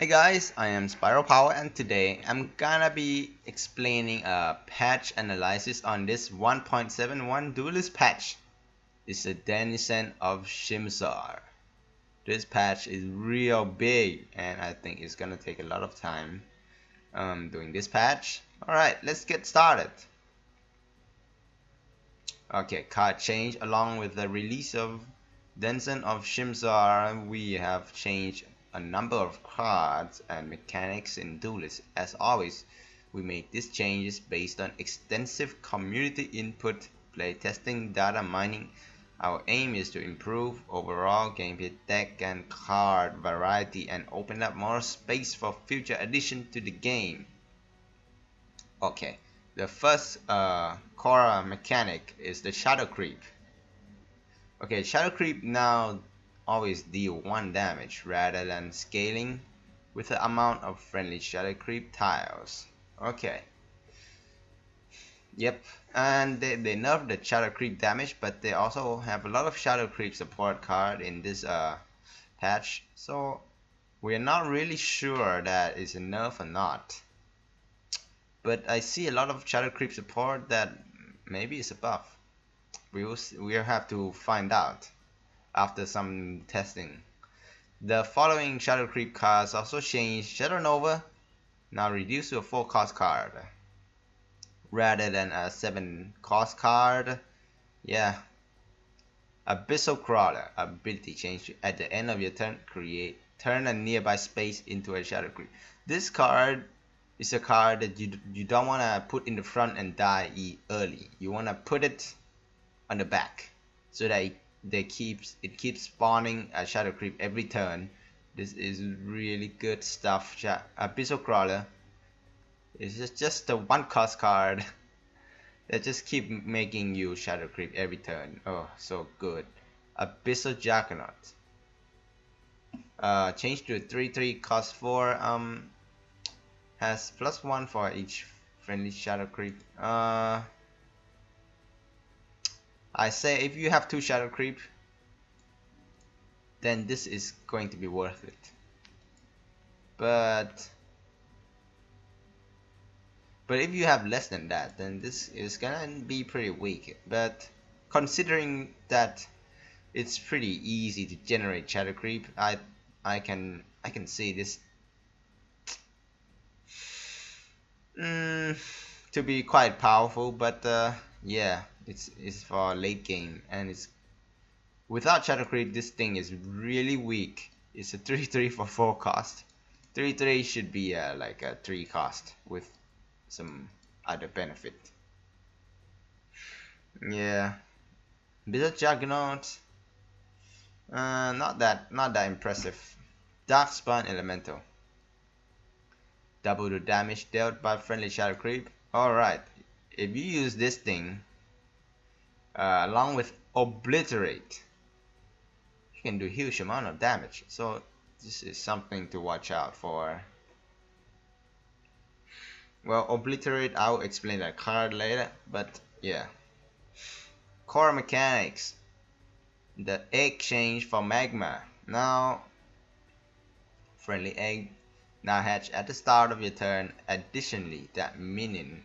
Hey guys, I am Spiral Power and today I'm gonna be explaining a patch analysis on this 1.71 Duelyst Patch. It's a denizen of Shimzar. This patch is real big and I think it's gonna take a lot of time doing this patch. Alright, let's get started. Okay, card change. Along with the release of Denizen of Shimzar, we have changed a number of cards and mechanics in Duelyst. As always, we make these changes based on extensive community input, playtesting, data mining. Our aim is to improve overall gameplay, deck and card variety and open up more space for future addition to the game. Okay, the first core mechanic is the shadow creep. Okay, shadow creep now always deal 1 damage rather than scaling with the amount of friendly shadow creep tiles. Okay. Yep, and they nerfed the shadow creep damage, but they also have a lot of shadow creep support card in this patch, so we're not really sure that it's a nerf or not. But I see a lot of shadow creep support that maybe it's a buff. We'll have to find out after some testing. The following shadow creep cards also changed. Shadow Nova now reduced to a 4 cost card rather than a 7 cost card. Yeah. Abyssal Crawler ability change at the end of your turn. Turn a nearby space into a shadow creep. This card is a card that you don't want to put in the front and die early. You want to put it on the back so that it keeps spawning a shadow creep every turn. This is really good stuff. Abyssal Crawler is just a 1 cost card that just keep making you shadow creep every turn. Oh, so good. Abyssal Juggernaut changed to a 3/3 cost 4. Has +1 for each friendly shadow creep. I say if you have 2 shadow creep, then this is going to be worth it. But if you have less than that, then this is gonna be pretty weak. But considering that it's pretty easy to generate shadow creep, I can see this to be quite powerful. But yeah, it's for late game, and it's without shadow creep. This thing is really weak. It's a 3/3 for 4 cost. 3/3 should be like a 3 cost with some other benefit. Yeah, Blizzard Juggernaut, not that impressive. Darkspawn Elemental, double the damage dealt by friendly shadow creep. Alright, if you use this thing along with Obliterate, you can do huge amount of damage. So this is something to watch out for. Well, Obliterate, I'll explain that card later, but yeah. Core mechanics. The egg change for magma. Now, friendly egg now hatch at the start of your turn. Additionally, that minion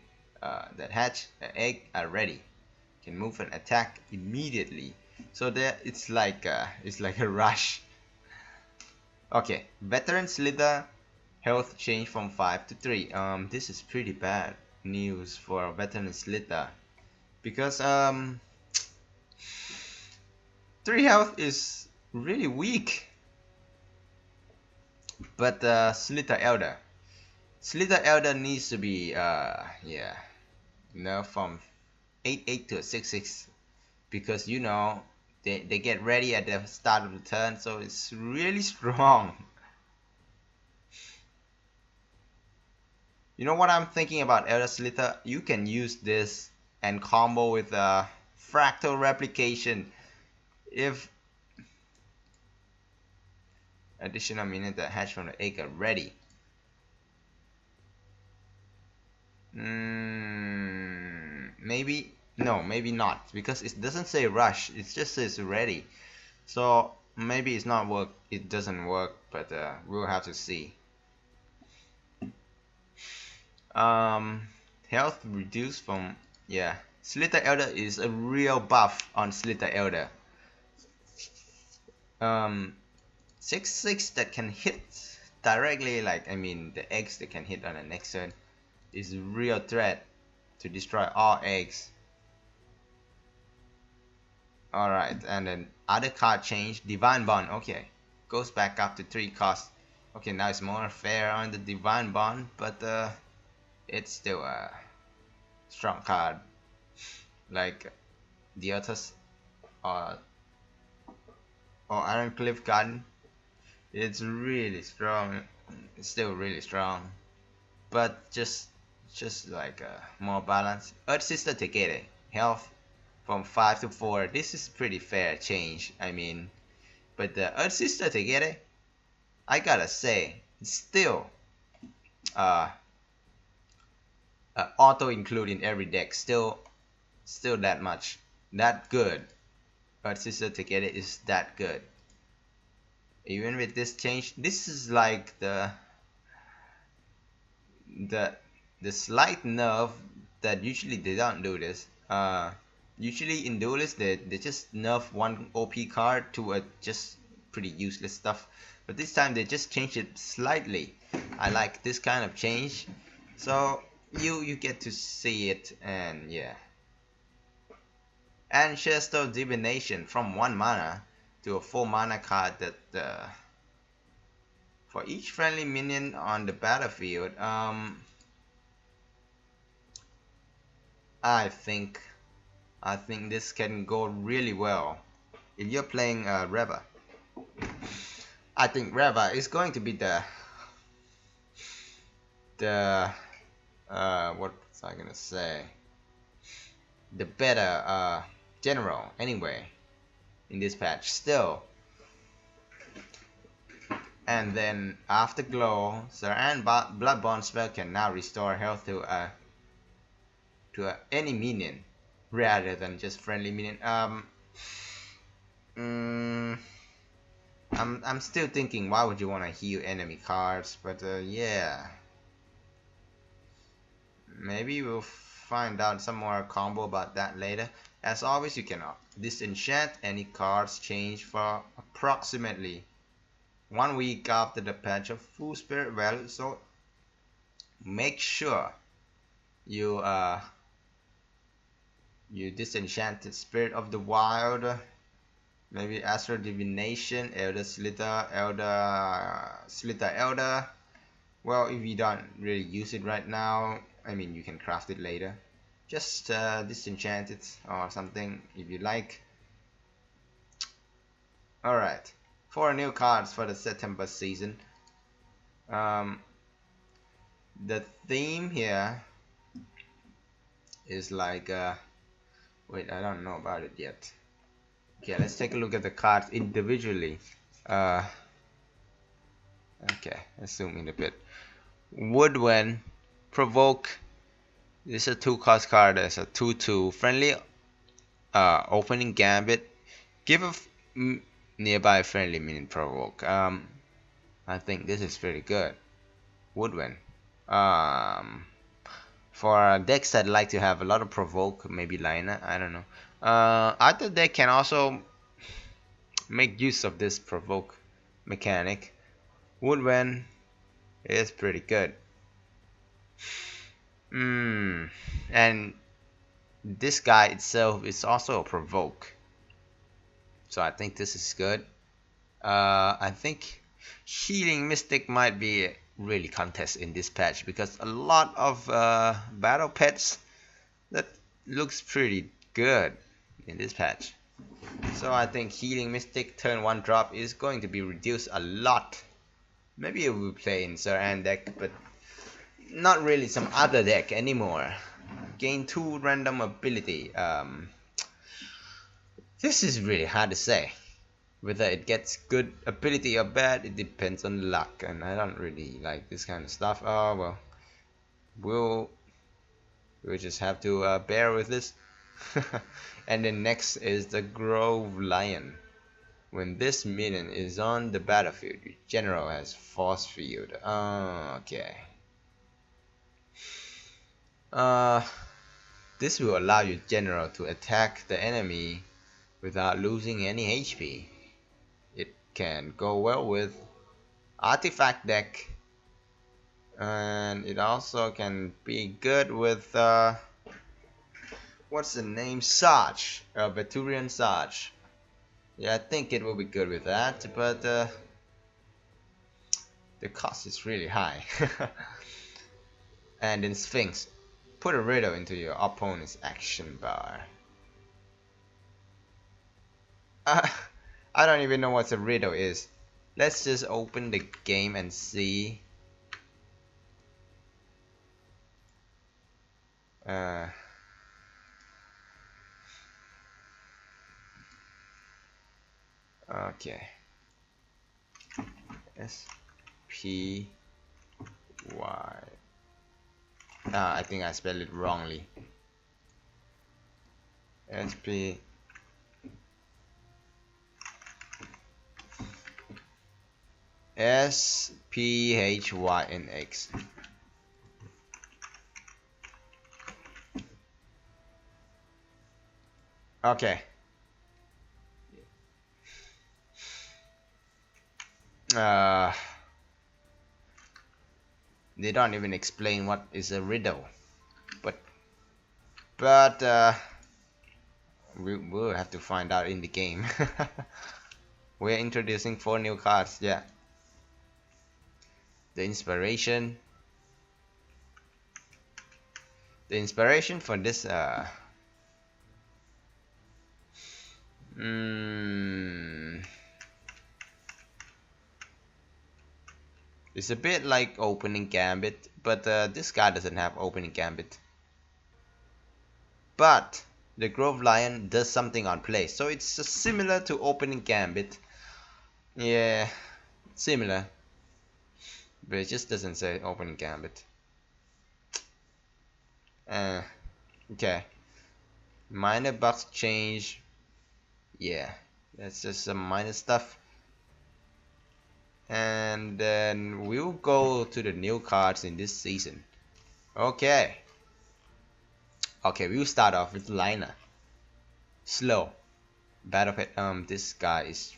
that hatch the egg are ready. Can move and attack immediately. So there, it's like a rush. Okay, veteran Slither health change from 5 to 3. This is pretty bad news for veteran Slither because 3 health is really weak. But Slither Elder needs to be yeah, nerfed from 8/8 to a 6/6 because you know they get ready at the start of the turn, so it's really strong. You know what I'm thinking about Elder Slither? You can use this and combo with fractal replication. If additional minions that hatch from the egg are ready. Maybe no, maybe not, because it doesn't say rush. It just says ready. So maybe it's not work. It doesn't work, but we'll have to see. Um, Health reduced from, yeah. Slither Elder is a real buff on Slither Elder. 6/6 that can hit directly, like I mean the eggs that can hit on the next turn is a real threat to destroy all eggs. Alright, and then other card change, Divine Bond, okay. Goes back up to 3 cost. Okay, now it's more fair on the Divine Bond, but it's still a strong card. Like Diotas or Iron Cliff Garden. It's really strong. It's still really strong. But just like more balance. Earth Sister Tegede, health from 5 to 4. This is pretty fair change. I mean, but the Earth Sister Tegede, I gotta say, it's still auto include in every deck. Still that much, that good. Earth Sister Tegede is that good. Even with this change, this is like the slight nerf that usually they don't do this. Usually in Duelyst they just nerf one OP card to a just pretty useless stuff, but this time they just changed it slightly. I like this kind of change, so you get to see it, and yeah. And Shesto Divination from 1 mana to a 4 mana card that for each friendly minion on the battlefield. I think this can go really well if you're playing Reva. I think Reva is going to be the what was I gonna say? The better general anyway in this patch still. And then Afterglow, Saran Bloodborne spell can now restore health to any minion rather than just friendly minion. I'm still thinking why would you want to heal enemy cards, but yeah, maybe we'll find out some more combo about that later. As always, you can disenchant any cards change for approximately 1 week after the patch of full spirit value, so make sure you disenchant the Spirit of the Wild, maybe Astral Divination, Elder Slither, Elder. Well, if you don't really use it right now, I mean you can craft it later. Just disenchant it or something if you like. Alright, 4 new cards for the September season. The theme here is like wait, I don't know about it yet. Okay, let's take a look at the cards individually. Okay, let's zoom in a bit. Woodwind, Provoke. This is a 2-cost card. It's a 2/2 friendly. Opening Gambit. Give a nearby friendly minion Provoke. I think this is pretty good. Woodwind. For decks that like to have a lot of Provoke, maybe Lina, I don't know. Other deck can also make use of this Provoke mechanic. Woodwind is pretty good. And this guy itself is also a Provoke, so I think this is good. I think Healing Mystic might be really contest in this patch because a lot of battle pets that looks pretty good in this patch. So I think Healing Mystic turn 1 drop is going to be reduced a lot. Maybe it will play in Saran deck, but not really some other deck anymore. Gain 2 random ability. This is really hard to say. Whether it gets good ability or bad, it depends on luck, and I don't really like this kind of stuff. Oh well, we'll just have to bear with this. And then next is the Grove Lion. When this minion is on the battlefield, your general has force field. Okay. Uh, this will allow your general to attack the enemy without losing any HP. It can go well with artifact deck, and it also can be good with what's the name, Sarge, Veturian Sarge. Yeah, I think it will be good with that, but the cost is really high. And in Sphinx, put a riddle into your opponent's action bar. Uh, I don't even know what a riddle is. Let's just open the game and see. Okay. S P Y. I think I spelled it wrongly. S P S P H Y N X. Okay. They don't even explain what is a riddle, but we will have to find out in the game. We're introducing 4 new cards. Yeah. The inspiration for this it's a bit like opening gambit, but this guy doesn't have opening gambit. But the Grove Lion does something on play, so it's similar to opening gambit. Yeah, similar, but it just doesn't say opening gambit. Okay. Minor box change. Yeah, that's just some minor stuff. And then we'll go to the new cards in this season. Okay. Okay, we'll start off with Liner. Slow. Battle Pet. This guy is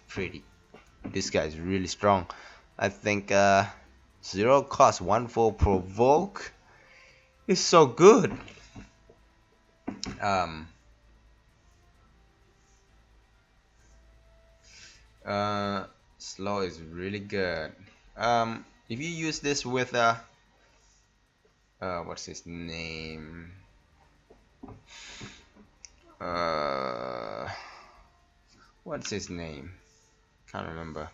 really strong. I think 0 cost 1/4 provoke is so good. Slow is really good. If you use this with what's his name? What's his name? Can't remember.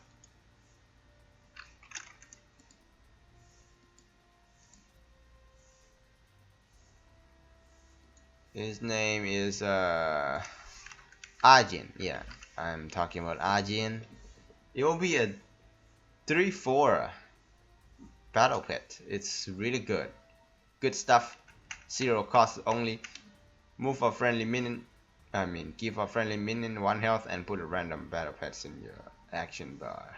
His name is Arjin. Yeah, I'm talking about Arjin. It will be a 3/4 battle pet. It's really good. Good stuff. 0 cost only. Move a friendly minion. Give a friendly minion 1 health and put a random battle pets in your action bar.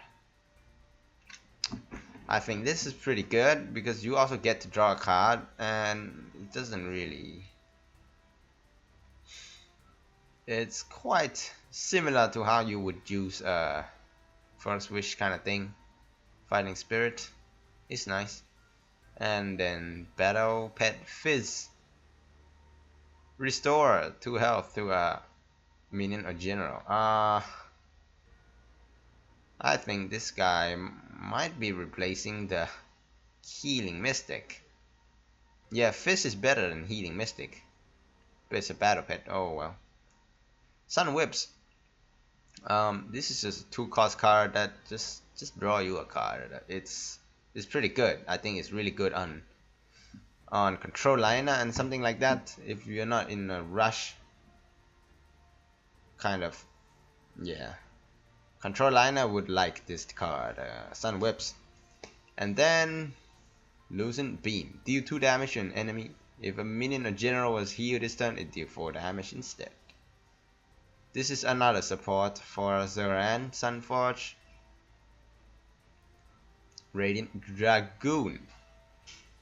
I think this is pretty good because you also get to draw a card, and it doesn't really. It's quite similar to how you would use First Wish kind of thing. Fighting Spirit is nice. And then Battle Pet Fizz. Restore 2 health to a minion or general. I think this guy might be replacing the Healing Mystic. Yeah, Fizz is better than Healing Mystic, but it's a battle pet. Oh well. Sun Whips. This is just a 2 cost card that just draw you a card. It's pretty good. I think it's really good on Control Liner and something like that. If you're not in a rush, kind of. Yeah. Control Liner would like this card. Sun Whips. And then Lucent Beam. Deal 2 damage to an enemy. If a minion or general was healed this turn, it deal 4 damage instead. This is another support for Zoran, Sunforge, Radiant Dragoon.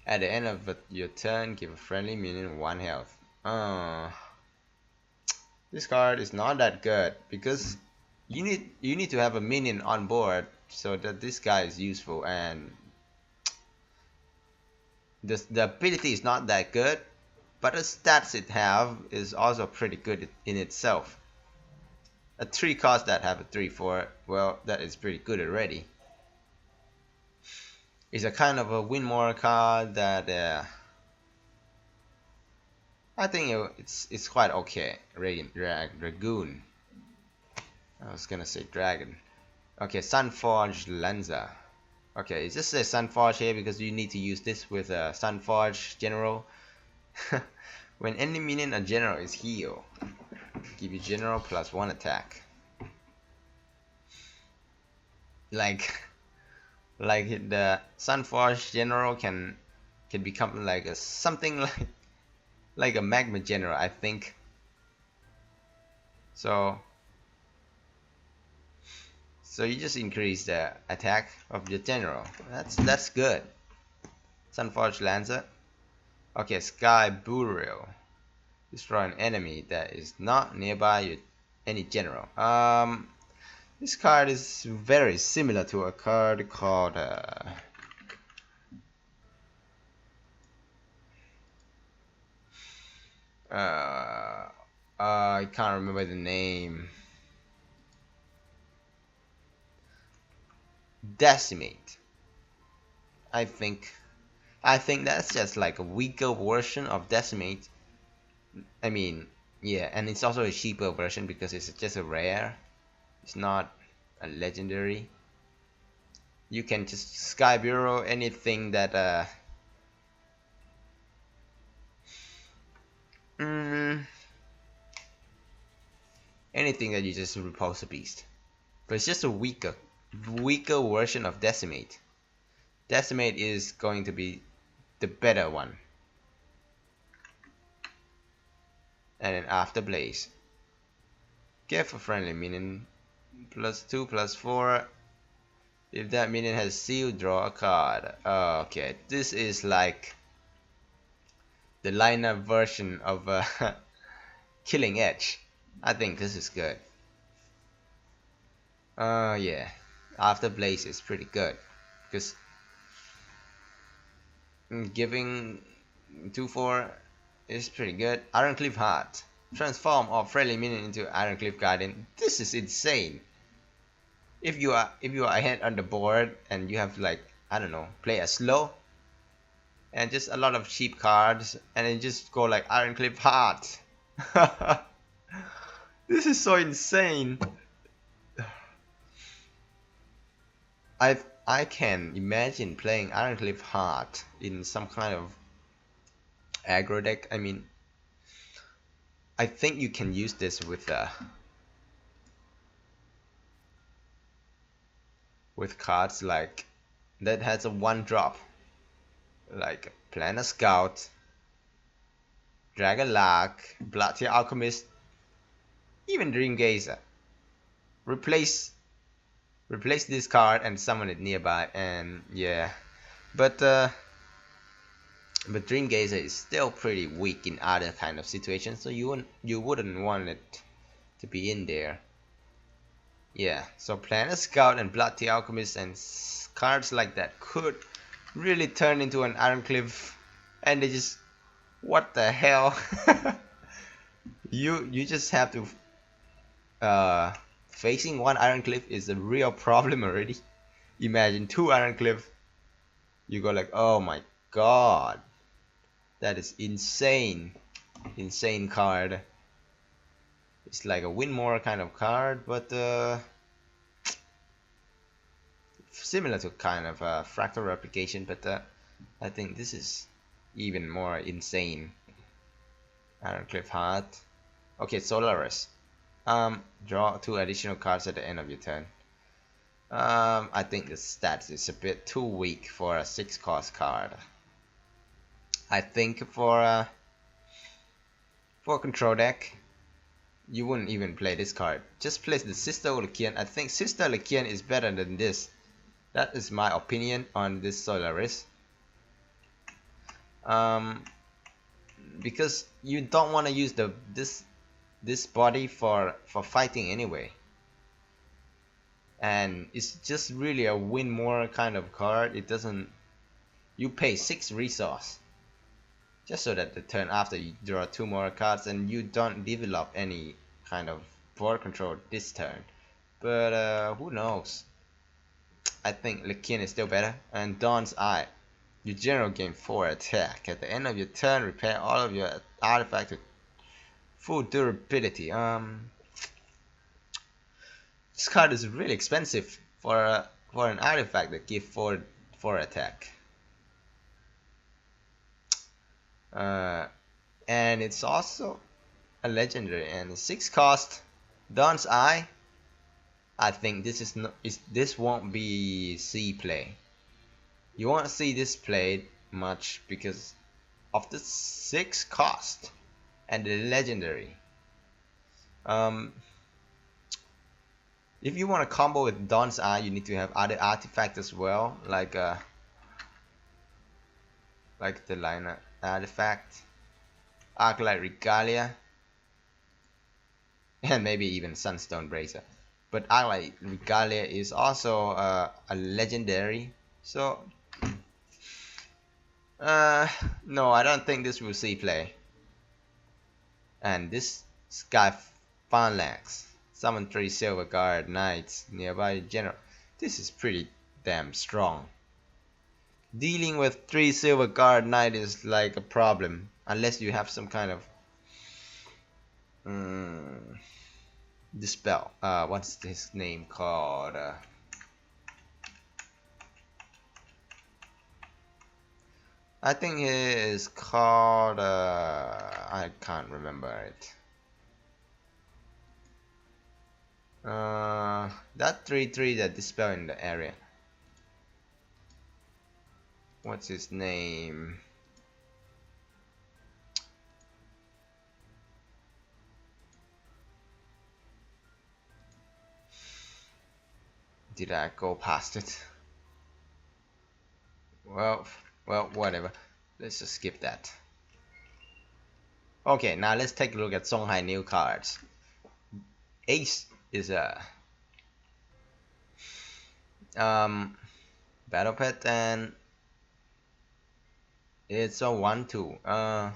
At the end of your turn, give a friendly minion 1 health. This card is not that good because you need to have a minion on board so that this guy is useful, and the ability is not that good, but the stats it have is also pretty good in itself. A 3 cost that have a 3/4, well, that is pretty good already. It's a kind of a win more card that I think it's quite okay. Dragoon. I was gonna say dragon. Okay, Sunforged Lanza. Okay, it just says Sunforged here because you need to use this with a Sunforged General. When any minion or general is healed, give you general +1 attack. Like the Sunforged General can become like a something like a Magma General, I think. So you just increase the attack of your general. That's good. Sunforged Lancer. Okay, Sky Burial. Destroy an enemy that is not nearby any general. This card is very similar to a card called I can't remember the name. Decimate. I think that's just like a weaker version of Decimate. I mean, yeah, and it's also a cheaper version because it's just a rare. It's not a legendary. You can just Sky Bureau anything that anything that you just repulse a beast. But it's just a weaker version of Decimate. Decimate is going to be the better one. And then after Blaze, give a friendly minion +2/+4. If that minion has seal, draw a card. Okay, this is like the lineup version of Killing Edge. I think this is good. Yeah, after Blaze is pretty good because giving 2/4 is pretty good. Ironcliffe Heart. Transform all friendly minion into Ironcliffe Guardian. This is insane. If you are ahead on the board and you have, like, I don't know, play a slow and just a lot of cheap cards and then just go like Ironcliffe Heart. This is so insane. I can imagine playing Ironcliffe Heart in some kind of aggro deck. I mean, I think you can use this with cards like that has a 1-drop, like Planar Scout, Dragon Lark, Bloodtear Alchemist, even Dream Gazer. Replace this card and summon it nearby, and yeah, but Dream Gazer is still pretty weak in other kind of situations, so you wouldn't want it to be in there. Yeah, so Planar Scout and Bloodtear Alchemist and cards like that could really turn into an Ironcliffe, and they just, what the hell? you just have to facing one Ironcliffe is a real problem already. Imagine 2 Ironcliffe. You go like, oh my god, that is insane card. It's like a win more kind of card, but similar to kind of fractal replication, but I think this is even more insane. Ironcliffe Heart. Okay, Solaris. Draw 2 additional cards at the end of your turn. I think the stats is a bit too weak for a 6-cost card. I think for a control deck, you wouldn't even play this card. Just play the Sister Lucian. I think Sister Lucian is better than this. That is my opinion on this Solaris. Um, because you don't want to use this body for fighting anyway, and it's just really a win more kind of card. It doesn't. You pay 6 resource just so that the turn after you draw 2 more cards and you don't develop any kind of board control this turn. But who knows? I think Lekin is still better. And Dawn's Eye. You general gain 4 attack. At the end of your turn, repair all of your artifacts with full durability. This card is really expensive for an artifact that gives 4 attack. And it's also a legendary and 6 cost. Dawn's Eye. I think this won't be C play. You won't see this played much because of the 6 cost and the legendary. If you want to combo with Dawn's Eye, you need to have other artifacts as well, like the Liner artifact, Arclight Regalia, and maybe even Sunstone Bracer. But Arclight Regalia is also a legendary, so no, I don't think this will see play. And this Sky Phalanx, summon 3 Silver Guard Knights nearby general. This is pretty damn strong. Dealing with 3 Silver Guard Knight is like a problem, unless you have some kind of dispel. What's his name called? I think it is called. I can't remember it. That 3/3 that dispel in the area. What's his name? Did I go past it? Well, whatever. Let's just skip that. Okay, now let's take a look at Songhai new cards. Ace is a battle pet, and it's a 1/2.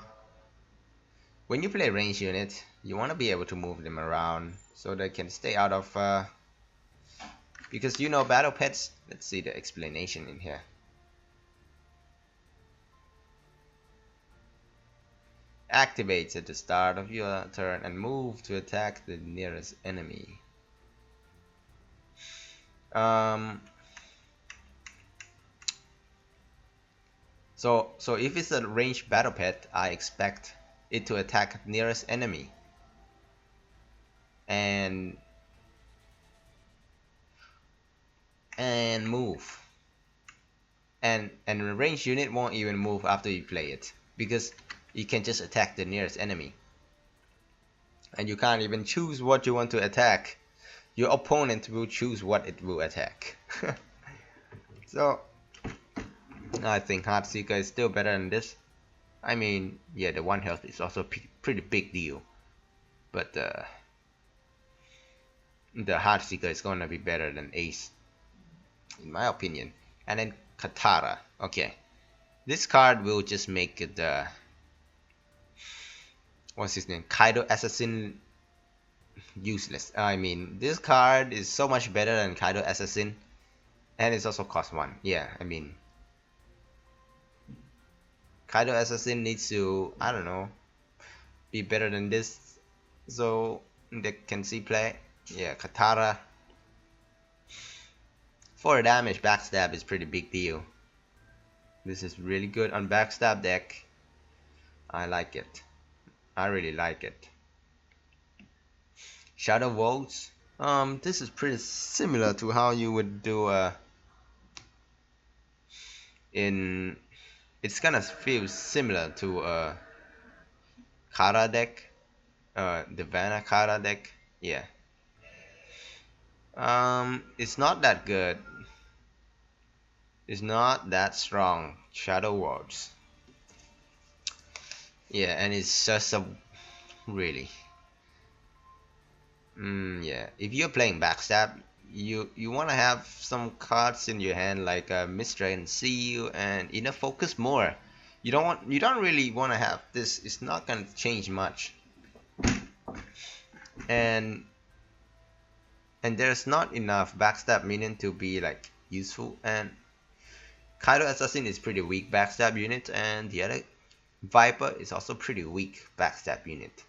When you play range unit, you want to be able to move them around so they can stay out of because you know battle pets. Let's see the explanation in here. Activates at the start of your turn and move to attack the nearest enemy. So if it's a ranged battle pet, I expect it to attack nearest enemy and move. And the ranged unit won't even move after you play it because you can just attack the nearest enemy. And you can't even choose what you want to attack. Your opponent will choose what it will attack. So I think Heartseeker is still better than this. I mean, yeah, the 1 health is also pretty big deal. But the Heartseeker is gonna be better than Ace, in my opinion. And then Katara. Okay, this card will just make the what's his name, Kaido Assassin useless. I mean, this card is so much better than Kaido Assassin, and it's also cost 1. Yeah, I mean, Kaido Assassin needs to, I don't know, be better than this so they can see play. Yeah, Katara. 4 damage backstab is pretty big deal. This is really good on backstab deck. I like it. I really like it. Shadow Volts. This is pretty similar to how you would do it's gonna feel similar to Kara deck, the Vanna Kara deck. Yeah. It's not that good. It's not that strong. Shadow Words. Yeah, and it's just a really yeah. If you're playing backstab, you want to have some cards in your hand like Mystery and Seal and Inner Focus more. You don't really want to have this. It's not gonna change much, and there's not enough backstab minion to be like useful. And Kaido Assassin is pretty weak backstab unit, and the other Viper is also pretty weak backstab unit.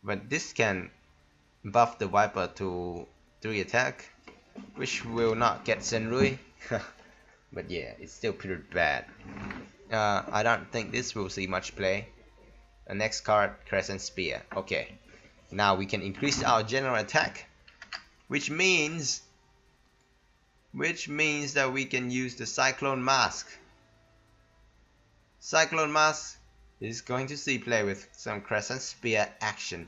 But this can buff the Viper to 3 attack, which will not get Senrui. But yeah, it's still pretty bad. I don't think this will see much play. The next card, Crescent Spear. Okay, now we can increase our general attack, which means that we can use the Cyclone Mask. Cyclone Mask is going to see play with some Crescent Spear action.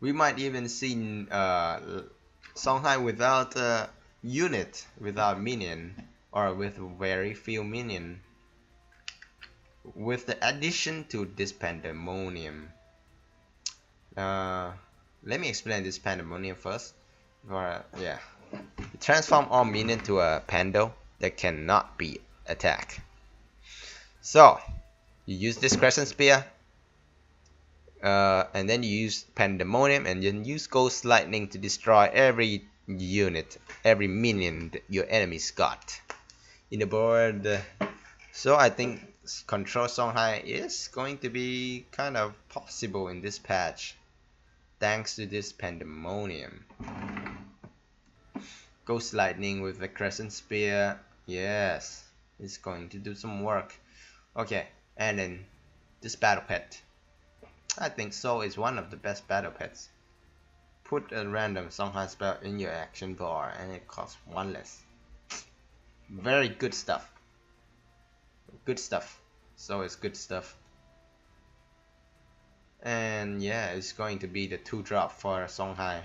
We might even see Songhai without a unit, without minion, or with very few minion. With the addition to this Pandemonium. Let me explain this Pandemonium first. Yeah. Transform all minion to a Pando that cannot be attacked. So, you use this Crescent Spear, and then you use Pandemonium, and then use Ghost Lightning to destroy every unit, every minion that your enemies got in the board. So I think Control Songhai is going to be kind of possible in this patch, thanks to this Pandemonium. Ghost Lightning with the Crescent Spear, yes, it's going to do some work. Okay, and then this Battle Pet. I think Soul is one of the best battle pets. Put a random Songhai spell in your action bar and it costs 1 less. Very good stuff. Good stuff. So it's good stuff. And yeah, it's going to be the 2-drop for Songhai.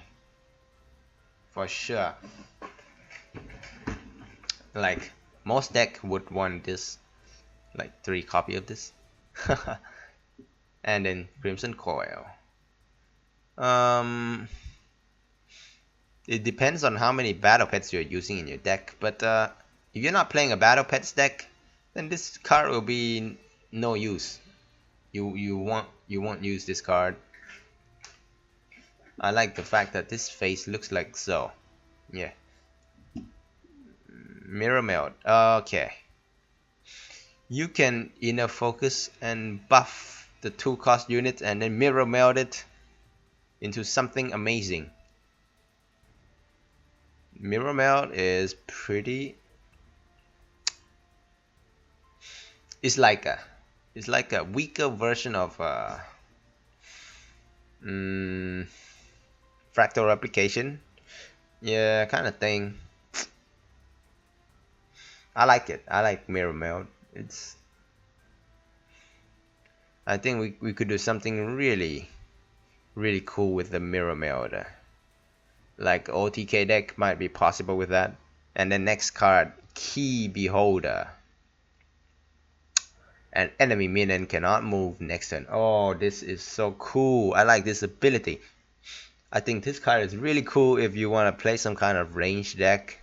For sure. Like, most deck would want this. Like 3 copy of this. And then Crimson Coil. It depends on how many battle pets you're using in your deck, but if you're not playing a battle pets deck, then this card will be no use. You won't use this card. I like the fact that this face looks like so. Yeah. Mirror Meld. Okay. You can Inner Focus and buff the 2-cost unit and then Mirror Meld it into something amazing. Mirror Meld is pretty. It's like a weaker version of fractal replication. Yeah, kind of thing. I like it. I like Mirror Meld. I think we could do something really cool with the Mirror Meld. Like OTK deck might be possible with that. And the next card, Key Beholder. An enemy minion cannot move next turn. Oh, this is so cool. I like this ability. I think this card is really cool if you want to play some kind of range deck.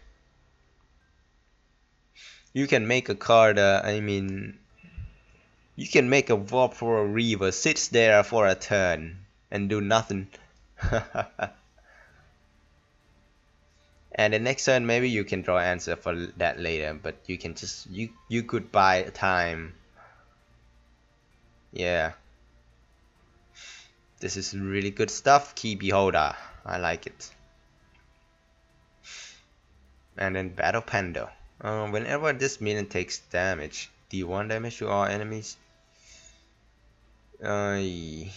You can make a card, you can make a Vorpal Reaver sits there for a turn and do nothing. And the next turn maybe you can draw answer for that later, but you can just you could buy time. Yeah. This is really good stuff. Key Beholder. I like it. And then Battle Pando. Whenever this minion takes damage, deal 1 damage to all enemies. I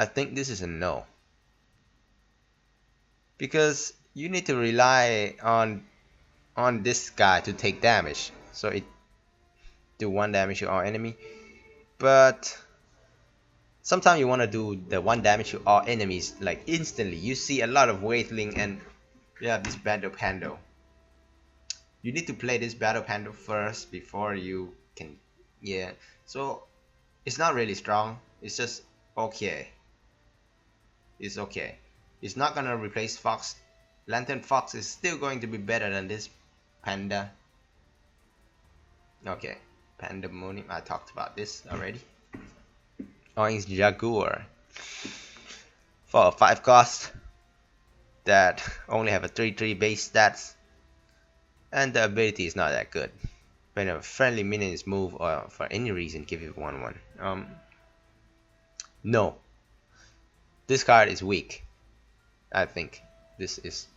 think this is a no. Because you need to rely on this guy to take damage. So it do 1 damage to all enemy. But sometimes you want to do the 1 damage to all enemies like instantly. You see a lot of Waitling and Yeah, this Battle Pando. You need to play this Battle Pando first before you can. Yeah, so it's not really strong. It's just okay. It's okay. It's not gonna replace Fox. Lantern Fox is still going to be better than this Panda. Okay, Pandemonium. I talked about this already. Orange Jaguar for a 5 cost that only have a 3/3 base stats, and the ability is not that good. When a friendly minion is moved or for any reason, give it 1/1. No, this card is weak. I think this is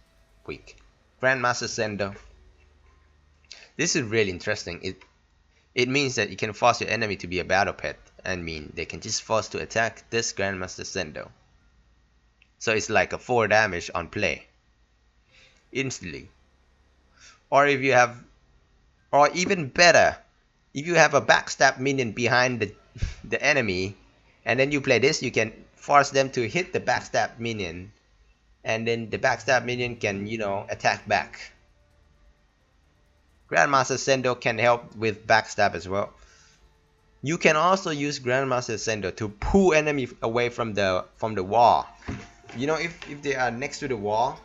weak. Grandmaster Sendo. This is really interesting. It means that you can force your enemy to be a battle pet, and mean they can just force to attack this Grandmaster Sendo. So it's like a 4 damage on play instantly. Or if you have, or even better, if you have a backstab minion behind the enemy, and then you play this, you can force them to hit the backstab minion, and then the backstab minion can, you know, attack back. Grandmaster Sendo can help with backstab as well. You can also use Grandmaster Sendo to pull enemy away from the wall. You know, if they are next to the wall,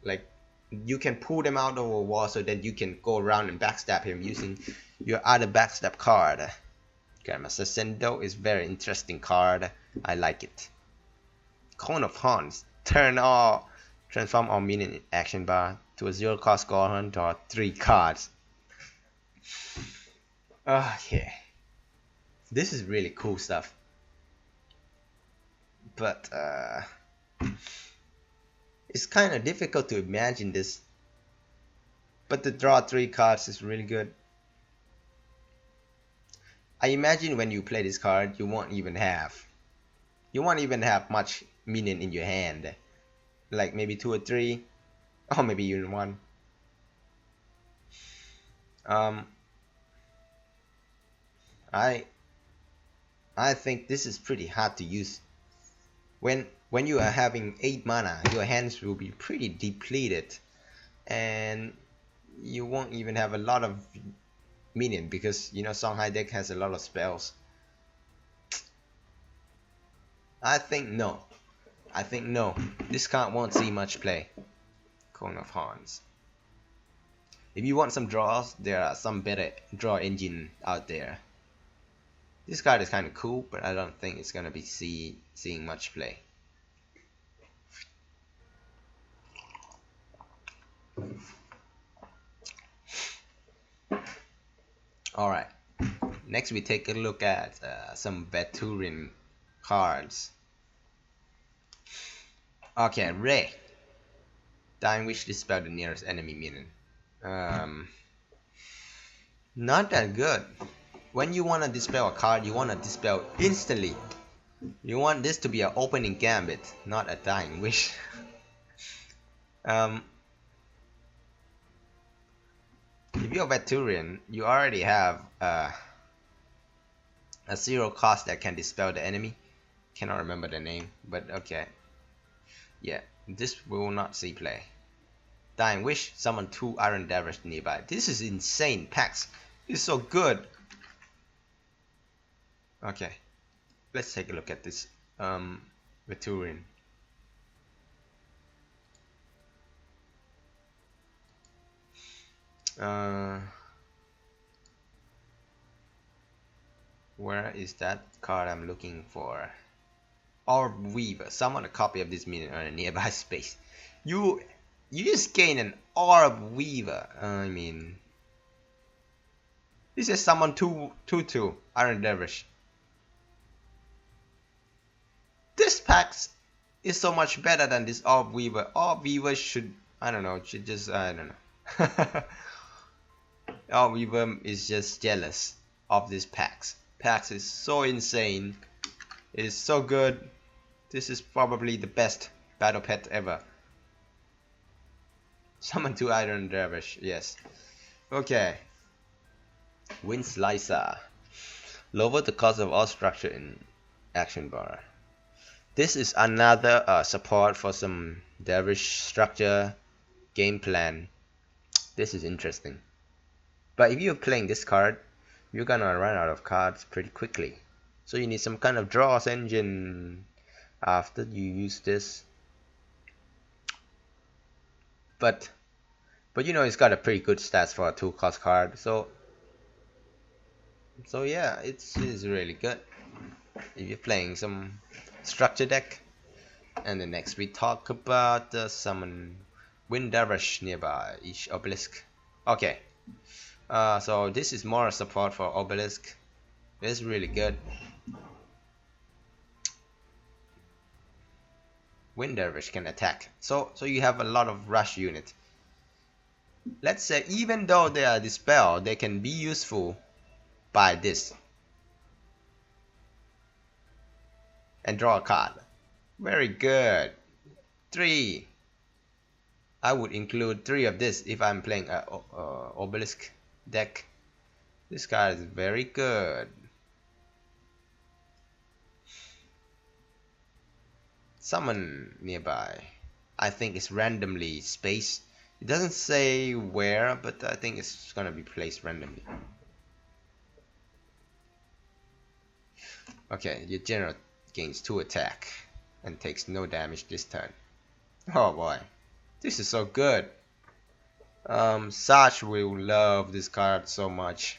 like, you can pull them out of a wall so that you can go around and backstab him using your other backstab card. Grandmaster Sendo is very interesting card. I like it. Cone of Horns. Transform all minion in action bar to a 0 cost Goron, draw 3 cards. Okay. This is really cool stuff. But it's kind of difficult to imagine this. But the draw 3 cards is really good. I imagine when you play this card, you won't even have much minion in your hand. Like maybe 2 or 3, or maybe even 1. I think this is pretty hard to use. When you are having 8 mana, your hands will be pretty depleted, and you won't even have a lot of minion because, you know, Songhai deck has a lot of spells. I think no. This card won't see much play. Cone of Horns. If you want some draws, there are some better draw engine out there. This card is kind of cool, but I don't think it's gonna be seeing much play. Alright, next we take a look at some Veturian cards. Okay, Ray. Dying Wish dispel the nearest enemy minion. Not that good. When you want to dispel a card, you want to dispel instantly. You want this to be an opening gambit, not a Dying Wish. If you're a Veturian, you already have a 0 cost that can dispel the enemy. Cannot remember the name, but okay. Yeah, this will not see play. Dying Wish, summon 2 Iron Davers nearby. This is insane, packs. It's so good. Okay, let's take a look at this Veturian. Where is that card I'm looking for? Orb Weaver. Summon a copy of this minion on a nearby space. You just gain an Orb Weaver. I mean, this is summon 2/2 Iron Dervish. This pack is so much better than this Orb Weaver. Orb Weaver should, I don't know, Orb Weaver is just jealous of this packs. Packs is so insane. It is so good. This is probably the best battle pet ever. Summon 2 Iron Dervish, yes. Okay. Wind Slicer. Lower the cost of all structure in action bar. This is another support for some Dervish structure. game plan. This is interesting. But if you're playing this card, you're gonna run out of cards pretty quickly. So you need some kind of draws engine after you use this. But you know it's got a pretty good stats for a 2-cost card. So yeah, it's really good if you're playing some structure deck. And then next we talk about the summon Wind Rush nearby each obelisk. Okay, so this is more support for obelisk. It's really good. Wind Rush can attack, so you have a lot of rush unit. Let's say even though they are dispelled, they can be useful by this and draw a card. Very good. 3. I would include 3 of this if I'm playing a obelisk deck. This card is very good. Summon nearby. I think it's randomly spaced. It doesn't say where, but I think it's gonna be placed randomly. Okay, your general gains 2 attack and takes no damage this turn. Oh boy, this is so good. Sarge will love this card so much.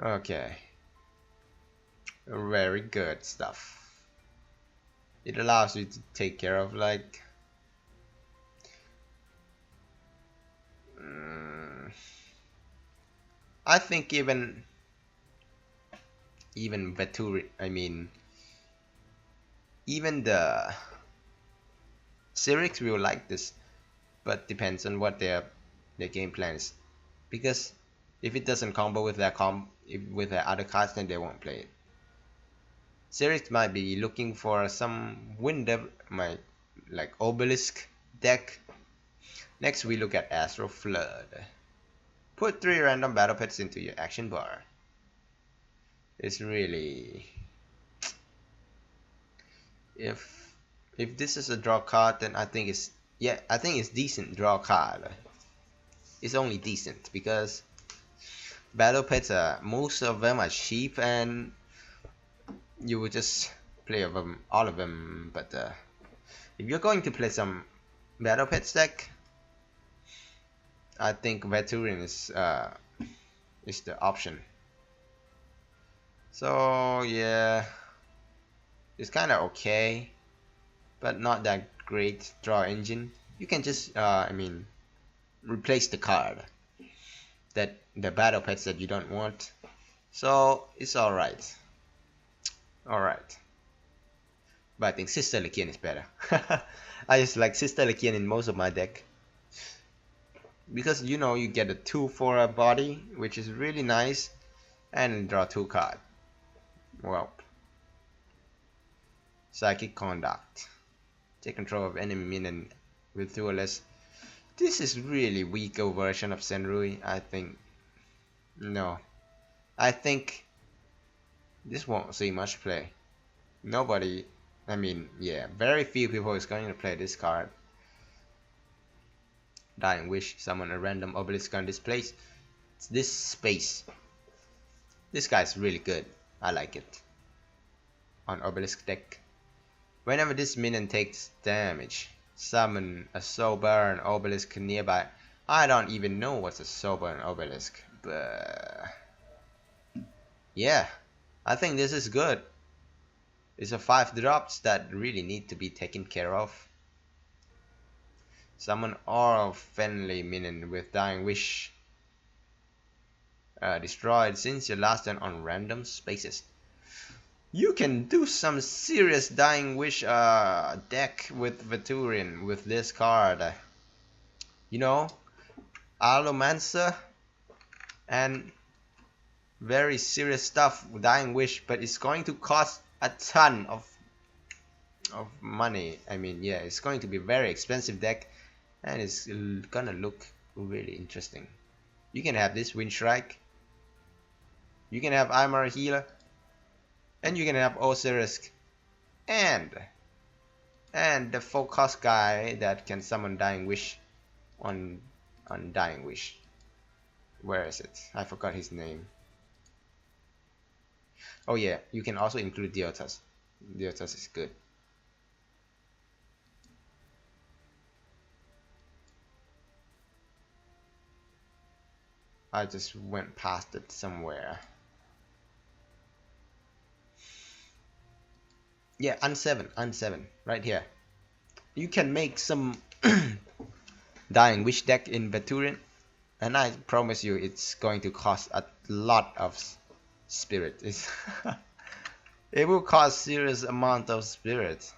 Okay, very good stuff. It allows you to take care of like I think even Veturi, I mean even the Sirix will like this, but depends on what their game plan is. Because if it doesn't combo with their with their other cards, then they won't play it. Sirix might be looking for some like obelisk deck. Next we look at Astral Flood. Put 3 random battle pets into your action bar. It's really, if this is a draw card, then I think it's decent draw card. It's only decent because battle pets most of them are cheap and you would just play all of them. But if you're going to play some battle pets deck, I think Veturian is the option. So yeah, it's kind of okay, but not that great draw engine. You can just replace the card that the battle pets that you don't want. So it's alright. But I think Sister Lycian is better. I just like Sister Lycian in most of my deck. Because you know you get a 2 for a body, which is really nice, and draw 2 cards. Well, Psychic Conduct. Take control of enemy minion with Duelyst. This is really weaker version of Senrui, I think. No, I think this won't see much play. Nobody, very few people is going to play this card. Dying Wish, summon a random obelisk on this place. It's this space. This guy's really good. I like it. On obelisk deck. Whenever this minion takes damage, summon a Soul Burn obelisk nearby. I don't even know what's a Soul Burn obelisk, but yeah, I think this is good. It's a 5 drops that really need to be taken care of. Summon all friendly minion with Dying Wish. Destroyed since your last turn on random spaces. You can do some serious Dying Wish deck with Veturian with this card. You know, Allomancer and very serious stuff with Dying Wish, but it's going to cost a ton of money. It's going to be a very expensive deck, and it's gonna look really interesting. You can have this Wind Strike, you can have Armor Healer, and you can have Osirisk, and And the full cost guy that can summon Dying Wish on Dying Wish. Where is it? I forgot his name. Oh yeah, you can also include Duelyst. Duelyst is good. I just went past it somewhere. Yeah, N7, right here. You can make some Dying Wish deck in Veturian, and I promise you it's going to cost a lot of spirit. It will cost serious amount of spirit.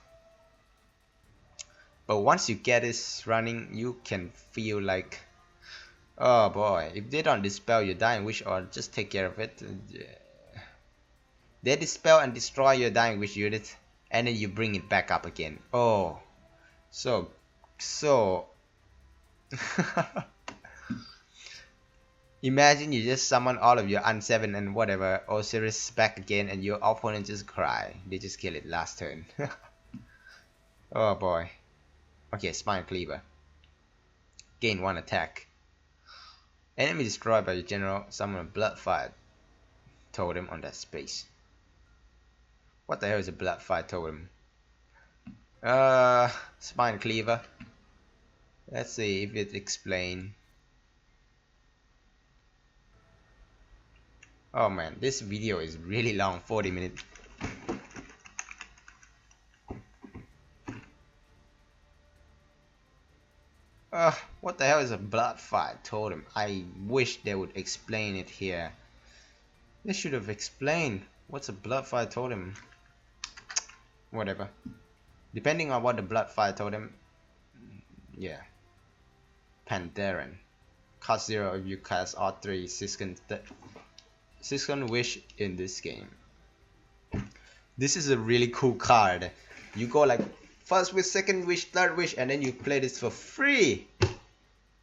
But once you get this running, you can feel like, oh boy, if they don't dispel your Dying Wish or just take care of it, they dispel and destroy your Dying Wish unit, and then you bring it back up again. Oh, so imagine you just summon all of your N7 and whatever Osiris back again, and your opponent just cry. They just kill it last turn. Oh boy. Okay, Spine Cleaver. Gain 1 attack. Enemy destroyed by your general, summon a Bloodfire totem on that space. What the hell is a Bloodfire totem? Spine Cleaver. Let's see if it explains. Oh man, this video is really long, 40 minutes. What the hell is a Bloodfire totem? I wish they would explain it here. They should have explained what's a Bloodfire totem. Whatever. Depending on what the Bloodfire totem. Yeah. Pandaren. Cost 0 if you cast all 3 Siscon Wish in this game. This is a really cool card. You go like first wish, second wish, third wish, and then you play this for free.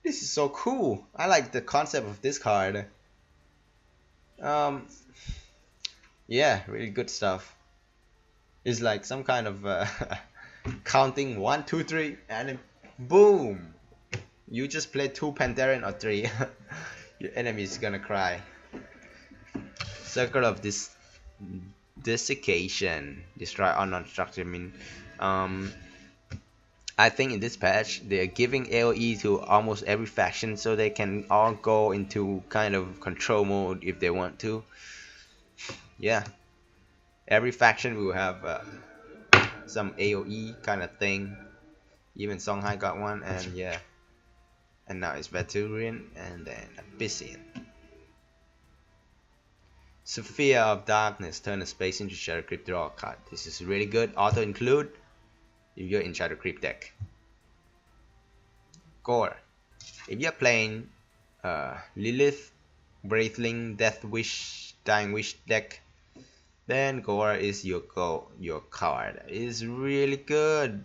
This is so cool. I like the concept of this card. Yeah, really good stuff. It's like some kind of counting 1, 2, 3, and then boom. You just play 2 Pandaren or 3. Your enemy is gonna cry. Circle of this desiccation. Destroy all non-structure. I think in this patch they're giving AoE to almost every faction, so they can all go into kind of control mode if they want to. Yeah, every faction will have some AoE kind of thing. Even Songhai got one, and yeah. And now it's Veturian and then Abyssian. Sphere of Darkness. Turn a space into Shadow Creep, draw a card. This is really good. Auto include if you're in Shadow Creep deck. Gore. If you're playing Lilith, Wraithling, Death Wish, Dying Wish deck, then Gore is your card. It's really good.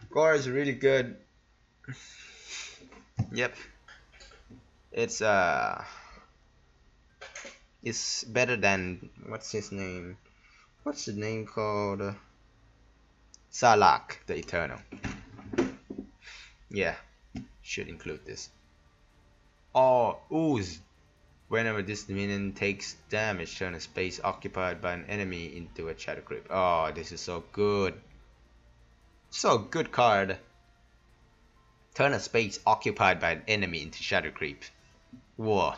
Gore is really good. Yep. It's better than what's his name? What's the name called? Salak the Eternal. Yeah, should include this. Oh, Ooze. Whenever this minion takes damage, turn a space occupied by an enemy into a Shadow Creep. Oh, this is so good. So good card. Turn a space occupied by an enemy into Shadow Creep. Whoa.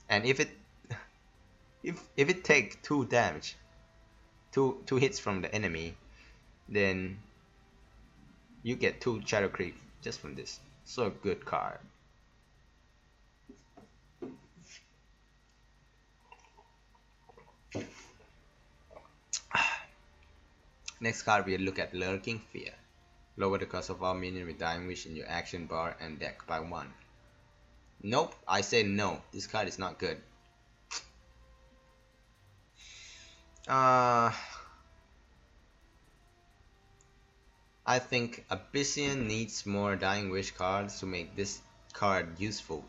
And if it takes 2 damage, two hits from the enemy, then you get 2 Shadow Creep just from this. So good card. Next card we look at Lurking Fear. Lower the cost of all minions with Dying Wish in your action bar and deck by 1. Nope, I say no. This card is not good. I think Abyssian needs more Dying Wish cards to make this card useful.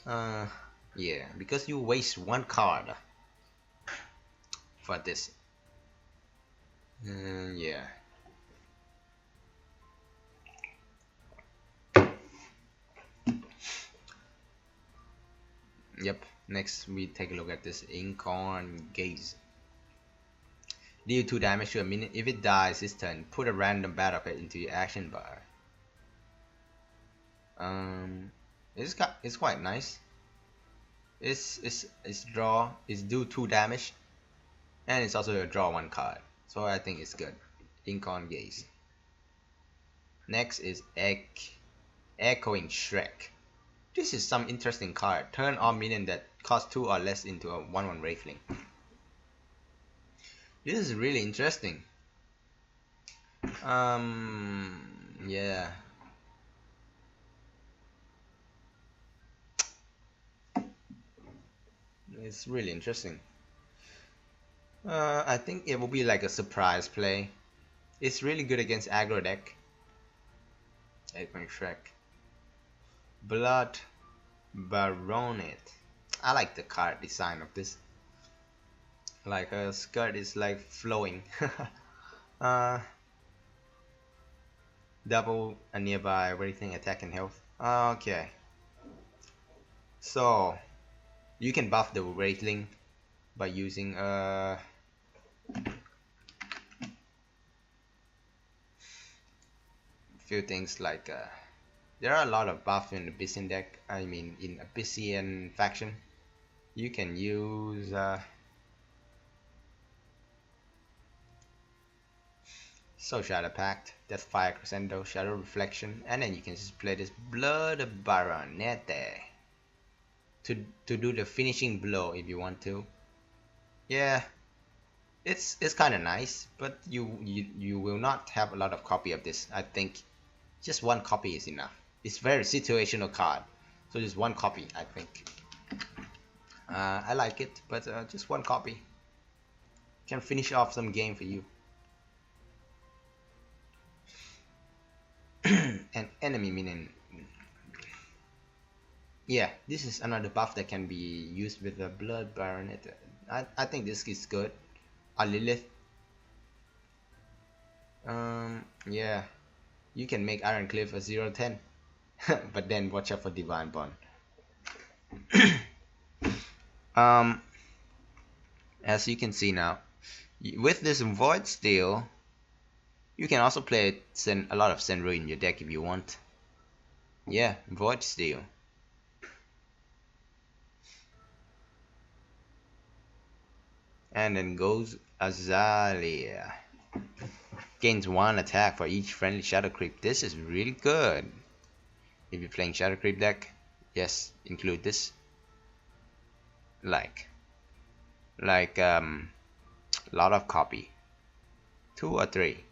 Yeah, because you waste 1 card for this. Yeah. Yep. Next, we take a look at this Incorn Gaze. Deal 2 damage to a minion. If it dies this turn, put a random battle pet into your action bar. It's quite nice. It's draw. It's do 2 damage, and it's also a draw 1 card. So I think it's good. Incorn Gaze. Next is Echoing Shrek. This is some interesting card. Turn all minion that cost 2 or less into a 1/1 Wraithling. This is really interesting. Yeah. It's really interesting. I think it will be like a surprise play. It's really good against aggro deck. Eggman Shrek. Blood Baronet. I like the card design of this. Like her skirt is like flowing. Double a nearby everything attack and health. Okay. So you can buff the Wraithling by using few things like there are a lot of buffs in the Abyssian deck. I mean in Abyssian faction. You can use So Shadow Pact, Deathfire Crescendo, Shadow Reflection, and then you can just play this Blood Baronet to do the finishing blow if you want to. Yeah, it's kind of nice, but you will not have a lot of copy of this. I think just 1 copy is enough. It's very situational card, so just 1 copy. I think I like it, but just 1 copy can finish off some game for you. An enemy minion. Yeah, this is another buff that can be used with the Blood Baronet. I think this is good. A Lilith. Yeah, you can make Iron Cliff a 0/10, but then watch out for Divine Bond. As you can see now, with this Void Steel, you can also play a lot of Senru in your deck if you want. Yeah, Void Steel. And then goes Azalea. Gains 1 attack for each friendly Shadow Creep. This is really good. If you're playing Shadow Creep deck, yes, include this. Like lot of copy. 2 or 3.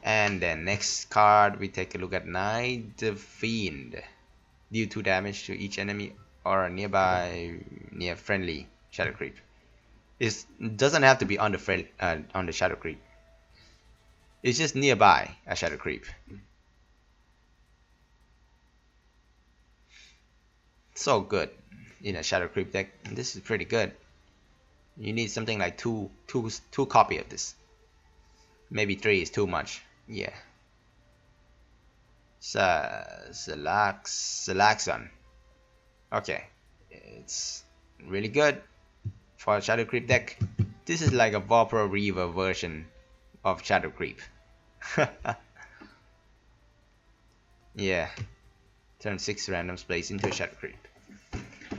And then next card we take a look at Night Fiend. Deal 2 damage to each enemy or near friendly Shadow Creep. It doesn't have to be on the Shadow Creep. It's just nearby a Shadow Creep. So good in a Shadow Creep deck. This is pretty good. You need something like two copy of this. Maybe 3 is too much. Yeah. Salaxon. Okay. It's really good for a Shadow Creep deck. This is like a Vapor Reaver version of Shadow Creep. Yeah. Turn 6 random space into a Shadow Creep.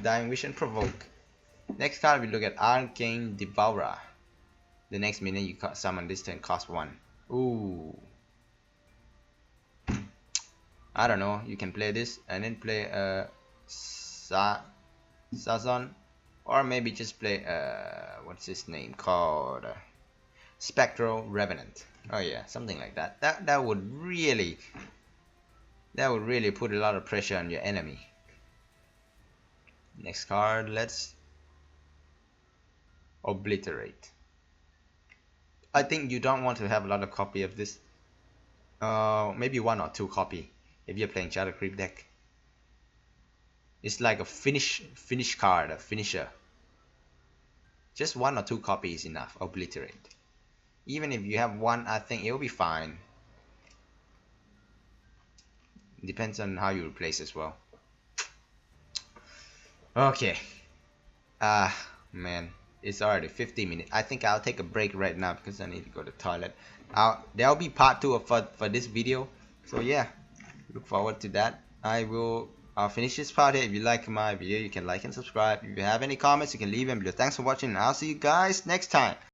Dying Vision Provoke. Next card we look at Arcane Devourer. The next minion you summon this turn costs 1. Ooh. I don't know. You can play this and then play Sazon, or maybe just play what's his name called Spectral Revenant. Oh yeah, something like that. That would really put a lot of pressure on your enemy. Next card, let's Obliterate. I think you don't want to have a lot of copy of this. Maybe 1 or 2 copy if you're playing Shadow Creep deck. It's like a finish card, a finisher. Just 1 or 2 copies is enough. Obliterate. even if you have one, I think it'll be fine. Depends on how you replace as well. Okay. Man, it's already 50 minutes. I think I'll take a break right now because I need to go to the toilet. There'll be part 2 for this video. So yeah, look forward to that. I'll finish this part here. If you like my video, you can like and subscribe. If you have any comments, you can leave them below. Thanks for watching, and I'll see you guys next time.